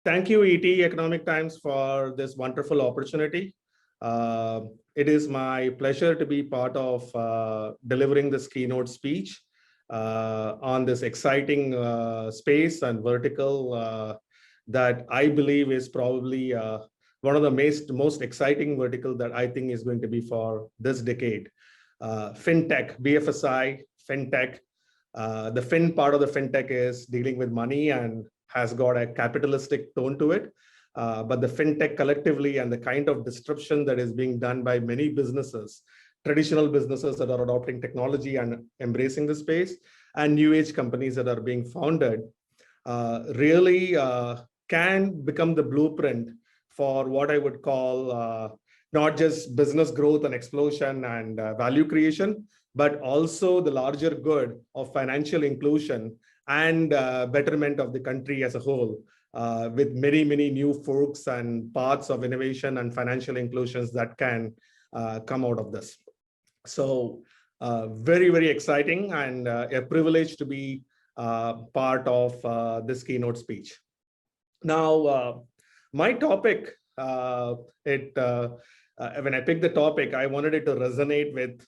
Thank you, ET Economic Times, for this wonderful opportunity. It is my pleasure to be part of delivering this keynote speech on this exciting space and vertical that I believe is probably one of the most exciting vertical that I think is going to be for this decade. FinTech, BFSI, FinTech. The fin part of the FinTech is dealing with money and has got a capitalistic tone to it. But the FinTech collectively and the kind of disruption that is being done by many businesses, traditional businesses that are adopting technology and embracing the space, and new age companies that are being founded, really can become the blueprint for what I would call not just business growth and explosion and value creation, but also the larger good of financial inclusion and betterment of the country as a whole, with many, many new forks and paths of innovation and financial inclusions that can come out of this. So very, very exciting and a privilege to be part of this keynote speech. Now, my topic, when I picked the topic, I wanted it to resonate with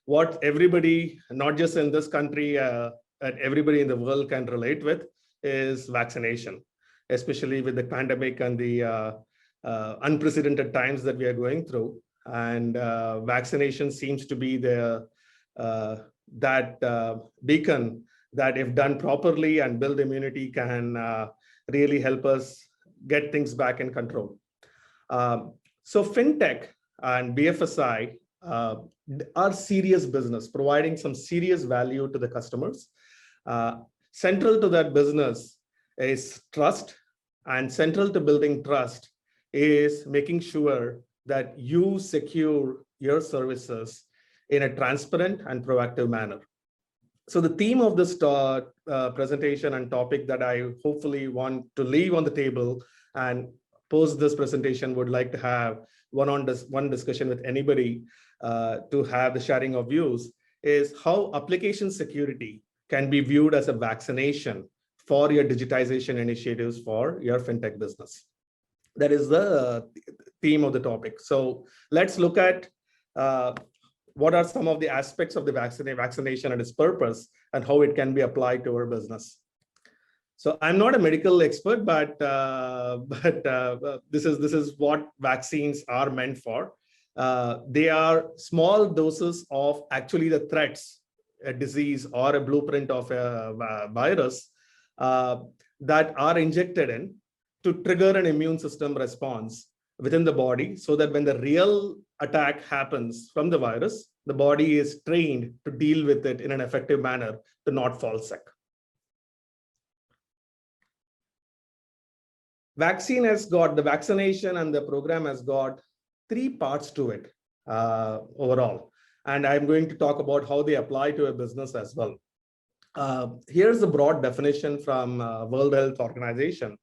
what everybody, not just in this country, that everybody in the world can relate with, is vaccination, especially with the pandemic and the unprecedented times that we are going through. And vaccination seems to be the beacon that, if done properly and build immunity, can really help us get things back in control. So FinTech and BFSI are serious business, providing some serious value to the customers. Central to that business is trust, and central to building trust is making sure that you secure your services in a transparent and proactive manner. So the theme of this presentation and topic that I hopefully want to leave on the table, and post this presentation would like to have one discussion with anybody to have the sharing of views, is how application security can be viewed as a vaccination for your digitization initiatives for your FinTech business. That is the theme of the topic. So let's look at what are some of the aspects of the vaccination and its purpose and how it can be applied to our business. So I'm not a medical expert, but this is what vaccines are meant for. They are small doses of actually the threats, a disease or a blueprint of a virus that are injected in to trigger an immune system response within the body, so that when the real attack happens from the virus, the body is trained to deal with it in an effective manner to not fall sick. The vaccination and the program has got three parts to it overall. And I'm going to talk about how they apply to a business as well. Here's the broad definition from World Health Organization.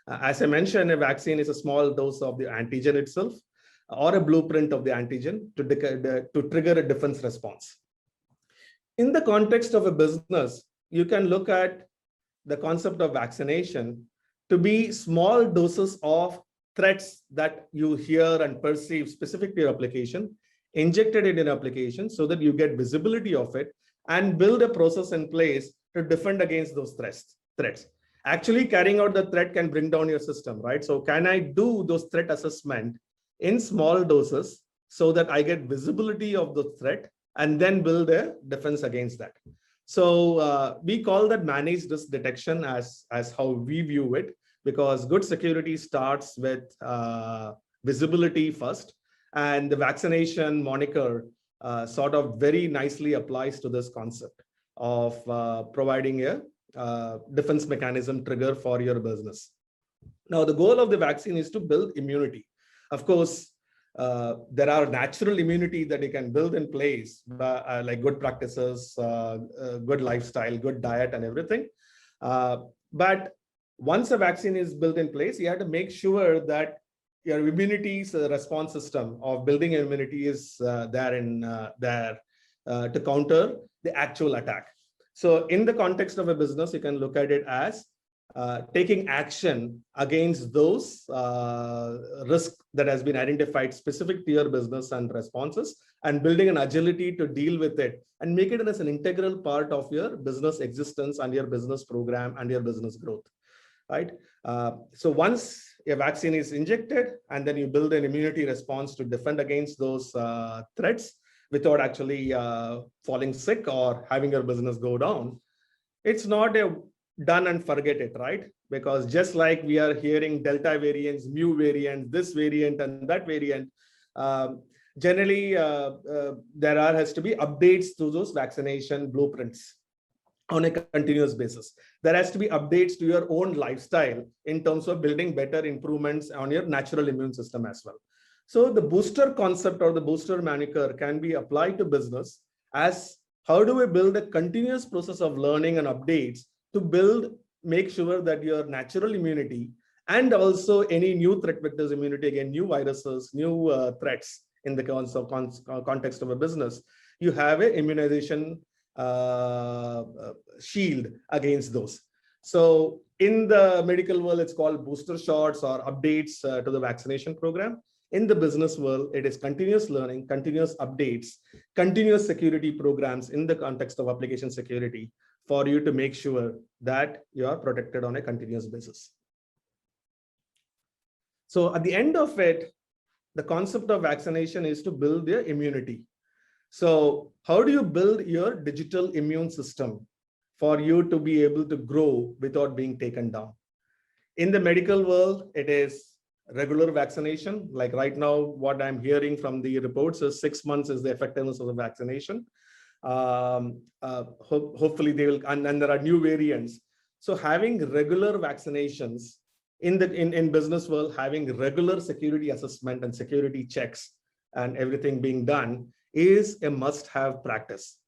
As I mentioned, a vaccine is a small dose of the antigen itself or a blueprint of the antigen to trigger a defense response. In the context of a business, you can look at the concept of vaccination to be small doses of threats that you hear and perceive specific to your application, injected it in application so that you get visibility of it and build a process in place to defend against those threats. Actually, carrying out the threat can bring down your system, right? So can I do those threat assessment in small doses so that I get visibility of the threat and then build a defense against that? So we call that managed risk detection as how we view it, because good security starts with visibility first. And the vaccination moniker sort of very nicely applies to this concept of providing a defense mechanism trigger for your business. Now, the goal of the vaccine is to build immunity. Of course, there are natural immunity that you can build in place, like good practices, good lifestyle, good diet, and everything. But once a vaccine is built in place, you have to make sure that your immunity response system of building immunity is there to counter the actual attack. So in the context of a business, you can look at it as taking action against those risks that has been identified specific to your business and responses, and building an agility to deal with it and make it as an integral part of your business existence and your business program and your business growth, right? So once a vaccine is injected and then you build an immunity response to defend against those threats without actually falling sick or having your business go down, it's not a done and forget it, right? Because just like we are hearing Delta variants, mu variant, this variant and that variant, generally there has to be updates to those vaccination blueprints on a continuous basis. There has to be updates to your own lifestyle in terms of building better improvements on your natural immune system as well. So the booster concept or the booster moniker can be applied to business as how do we build a continuous process of learning and updates to make sure that your natural immunity and also any new threat vectors immunity, again, new viruses, new threats in the context of a business, you have an immunization shield against those. So in the medical world, it's called booster shots or updates to the vaccination program. In the business world, it is continuous learning, continuous updates, continuous security programs in the context of application security for you to make sure that you are protected on a continuous basis. So at the end of it, the concept of vaccination is to build your immunity. So how do you build your digital immune system for you to be able to grow without being taken down? In the medical world, it is regular vaccination. Like right now, what I'm hearing from the reports is 6 months is the effectiveness of the vaccination. Hopefully they will, and there are new variants. So having regular vaccinations in business world, having regular security assessment and security checks and everything being done is a must-have practice.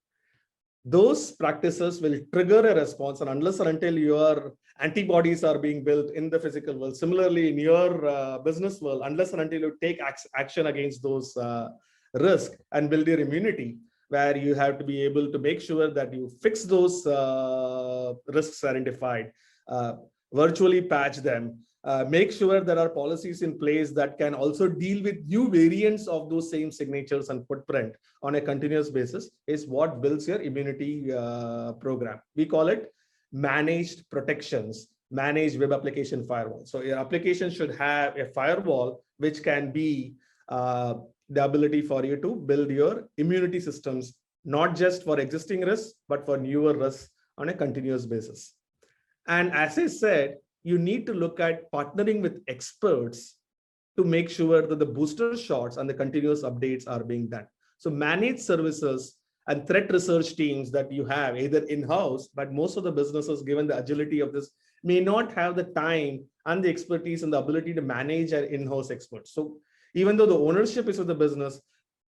Those practices will trigger a response, and unless or until your antibodies are being built in the physical world, similarly in your business world, unless or until you take action against those risks and build your immunity, where you have to be able to make sure that you fix those risks identified, virtually patch them, make sure there are policies in place that can also deal with new variants of those same signatures and footprint on a continuous basis is what builds your immunity program. We call it managed protections, managed web application firewall. So your application should have a firewall which can be the ability for you to build your immunity systems, not just for existing risks, but for newer risks on a continuous basis. And as I said, you need to look at partnering with experts to make sure that the booster shots and the continuous updates are being done. So managed services and threat research teams that you have either in-house, but most of the businesses, given the agility of this, may not have the time and the expertise and the ability to manage an in-house experts. So even though the ownership is of the business,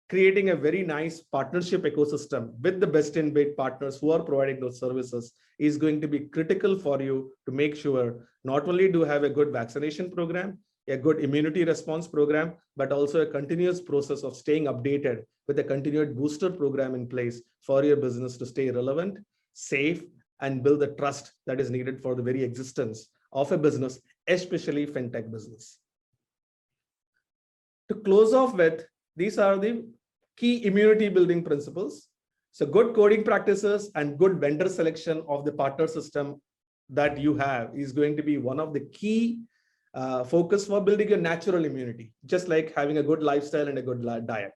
creating a very nice partnership ecosystem with the best-in-breed partners who are providing those services is going to be critical for you to make sure not only do you have a good vaccination program, a good immunity response program, but also a continuous process of staying updated with a continued booster program in place for your business to stay relevant, safe, and build the trust that is needed for the very existence of a business, especially fintech business. To close off with, these are the key immunity building principles. So good coding practices and good vendor selection of the partner system that you have is going to be one of the key focus for building a natural immunity, just like having a good lifestyle and a good diet.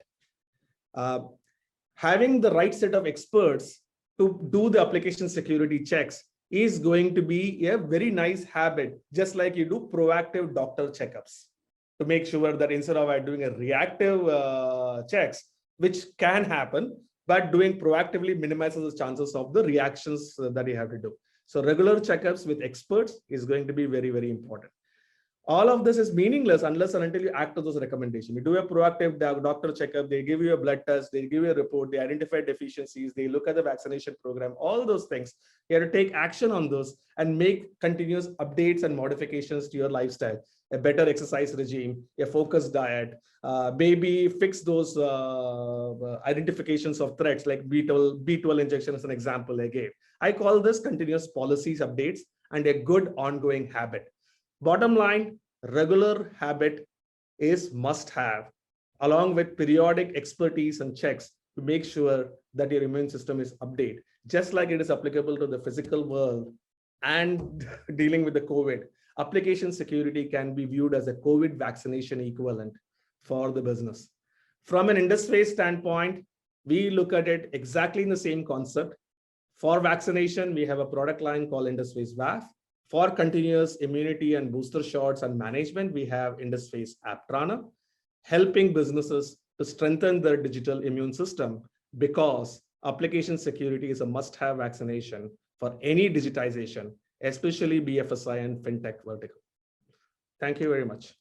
Having the right set of experts to do the application security checks is going to be a very nice habit, just like you do proactive doctor checkups to make sure that instead of doing a reactive checks, which can happen, but doing proactively minimizes the chances of the reactions that you have to do. So regular checkups with experts is going to be very, very important. All of this is meaningless unless and until you act on those recommendations. You do a proactive doctor checkup, they give you a blood test, they give you a report, they identify deficiencies, they look at the vaccination program, all those things. You have to take action on those and make continuous updates and modifications to your lifestyle. A better exercise regime, a focused diet, maybe fix those identifications of threats like B12 injection as an example I gave. I call this continuous policies updates and a good ongoing habit. Bottom line, regular habit is must have, along with periodic expertise and checks to make sure that your immune system is updated. Just like it is applicable to the physical world and dealing with the COVID, application security can be viewed as a COVID vaccination equivalent for the business. From an Indusface standpoint, we look at it exactly in the same concept. For vaccination, we have a product line called Indusface VAF. For continuous immunity and booster shots and management, we have Indusface Aptrana, helping businesses to strengthen their digital immune system, because application security is a must-have vaccination for any digitization, especially BFSI and FinTech vertical. Thank you very much.